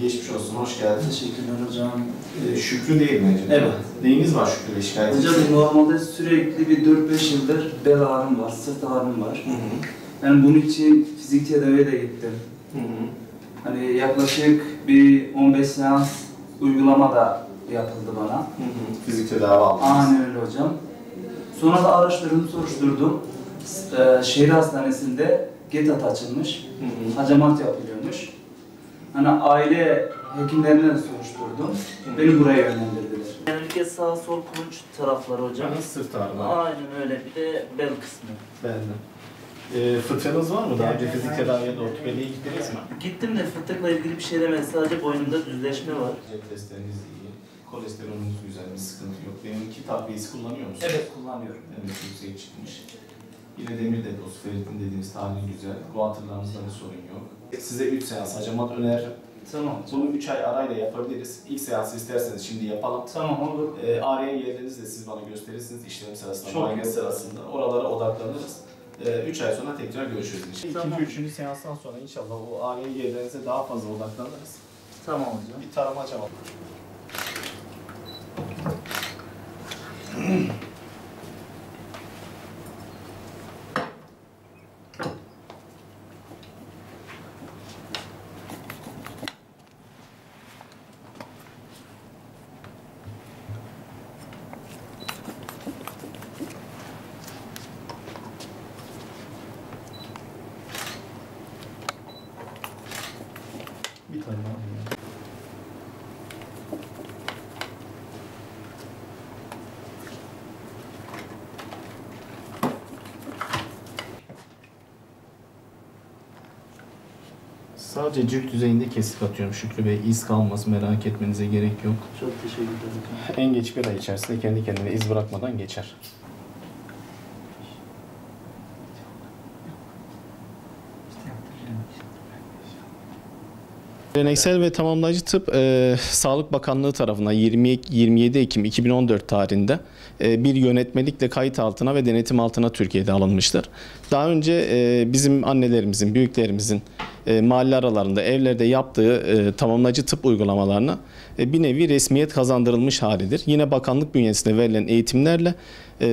Geçmiş olsun, hoş geldiniz. Teşekkürler hocam. Şükrü değil mi? Evet. Neyiniz var Şükrü Bey, şikayetiniz? Hocam normalde sürekli bir 4-5 yıldır bel ağrım var, sırt ağrım var. Hı hı. Yani bunun için fizik tedaviye de gittim. Hı hı. Hani yaklaşık bir 15 seans uygulama da yapıldı bana. Hı hı. Fizik tedavi aldınız. Aynen öyle hocam. Sonra da araştırdım, soruşturdum. Şehir hastanesinde GETAT açılmış, Hı hı. hacamat yapılıyormuş. Hani aile hekimlerinden soruşturdum, beni buraya yönlendirdiler. Genellikle sağ sol kulunç tarafları hocam. Sırt ağrıları. Aynen öyle. Bir de bel kısmı. Bende. Fıtığınız var mı? Daha önce fizik tedaviye de ortopediye gittiniz mi? Gittim de fıtıkla ilgili bir şey demedi. Sadece boynumda düzleşme var. Testleriniz iyi. Kolesterolünüz güzel, bir sıkıntı yok. Benimki takviyesi kullanıyor musunuz? Evet, kullanıyorum. Evet, yüksek çıkmış. Yine demir deposu, ferritin dediğimiz tahlil güzel. Guatırlarınızda bir sorun yok. Size 3 seans hacamat öneririm. Tamam. Bunu 3 ay arayla yapabiliriz. İlk seansı isterseniz şimdi yapalım. Tamam, olur. Ağrıyan yerlerinizi de siz bana gösterirsiniz işlem sırasında, Çok muayene iyi. sırasında. Oralara odaklanırız. 3 ay sonra tekrar görüşürüz inşallah. Tamam. İkinci, üçüncü seanstan sonra inşallah o ağrıyan yerlerinize daha fazla odaklanırız. Tamam hocam. Bir tarama hacamat. Bir tane daha. Sadece cilt yüzeyinde kesik atıyorum Şükrü Bey. İz kalmaz, merak etmenize gerek yok. Çok teşekkür ederim. En geç bir ay içerisinde kendi kendine iz bırakmadan geçer. Geleneksel ve tamamlayıcı tıp Sağlık Bakanlığı tarafından 27 Ekim 2014 tarihinde bir yönetmelikle kayıt altına ve denetim altına Türkiye'de alınmıştır. Daha önce bizim annelerimizin, büyüklerimizin mahalle aralarında, evlerde yaptığı tamamlayıcı tıp uygulamalarına bir nevi resmiyet kazandırılmış halidir. Yine bakanlık bünyesinde verilen eğitimlerle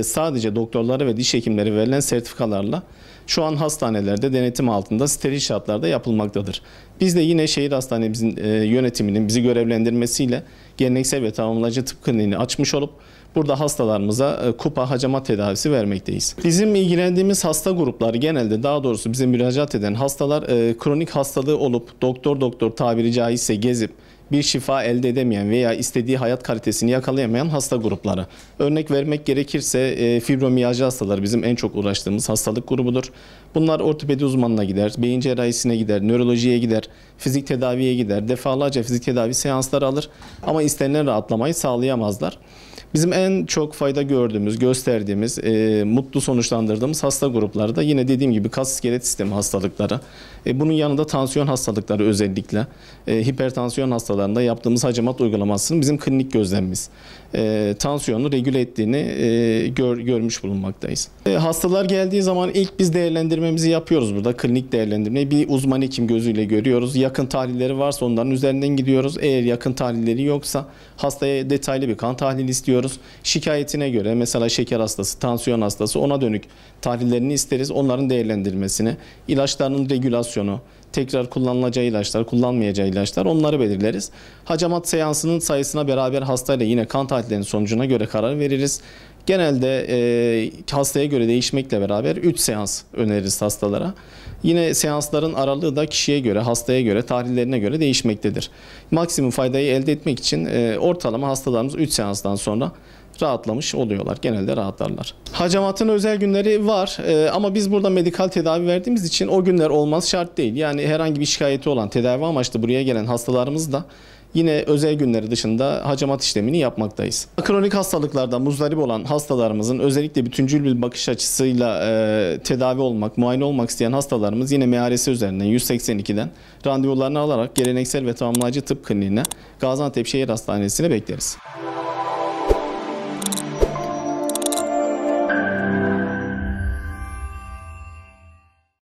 sadece doktorlara ve diş hekimleri verilen sertifikalarla şu an hastanelerde denetim altında steril şartlarda yapılmaktadır. Biz de yine şehir hastanemizin yönetiminin bizi görevlendirmesiyle geleneksel ve tamamlayıcı tıp kliniğini açmış olup burada hastalarımıza kupa hacamat tedavisi vermekteyiz. Bizim ilgilendiğimiz hasta grupları genelde, daha doğrusu bize müracaat eden hastalar kronik hastalığı olup doktor tabiri caizse gezip bir şifa elde edemeyen veya istediği hayat kalitesini yakalayamayan hasta grupları. Örnek vermek gerekirse fibromiyalji hastaları bizim en çok uğraştığımız hastalık grubudur. Bunlar ortopedi uzmanına gider, beyin cerrahisine gider, nörolojiye gider, fizik tedaviye gider, defalarca fizik tedavi seansları alır ama istenilen rahatlamayı sağlayamazlar. Bizim en çok fayda gördüğümüz, gösterdiğimiz, mutlu sonuçlandırdığımız hasta grupları da yine dediğim gibi kas iskelet sistemi hastalıkları. Bunun yanında tansiyon hastalıkları özellikle, hipertansiyon hastalarında yaptığımız hacamat uygulamasının bizim klinik gözlemimiz. Tansiyonu regüle ettiğini görmüş bulunmaktayız. Hastalar geldiği zaman ilk biz değerlendirmemizi yapıyoruz burada. Klinik değerlendirmeyi bir uzman hekim gözüyle görüyoruz. Yakın tahlilleri varsa onların üzerinden gidiyoruz. Eğer yakın tahlilleri yoksa hastaya detaylı bir kan tahlili istiyoruz. Şikayetine göre mesela şeker hastası, tansiyon hastası ona dönük tahlillerini isteriz. Onların değerlendirmesini, ilaçlarının regülasyonu, tekrar kullanılacağı ilaçlar, kullanmayacağı ilaçlar onları belirleriz. Hacamat seansının sayısına beraber hastayla yine kan tahlillerinin sonucuna göre karar veririz. Genelde hastaya göre değişmekle beraber 3 seans öneririz hastalara. Yine seansların aralığı da kişiye göre, hastaya göre, tahlillerine göre değişmektedir. Maksimum faydayı elde etmek için ortalama hastalarımız 3 seanstan sonra rahatlamış oluyorlar. Genelde rahatlarlar. Hacamatın özel günleri var ama biz burada medikal tedavi verdiğimiz için o günler olmaz şart değil. Yani herhangi bir şikayeti olan, tedavi amaçlı buraya gelen hastalarımız da yine özel günleri dışında hacamat işlemini yapmaktayız. Kronik hastalıklardan muzdarip olan hastalarımızın özellikle bütüncül bir bakış açısıyla tedavi olmak, muayene olmak isteyen hastalarımız yine MRS üzerinden 182'den randevularını alarak geleneksel ve tamamlayıcı tıp kliniğine Gaziantep Şehir Hastanesi'ne bekleriz.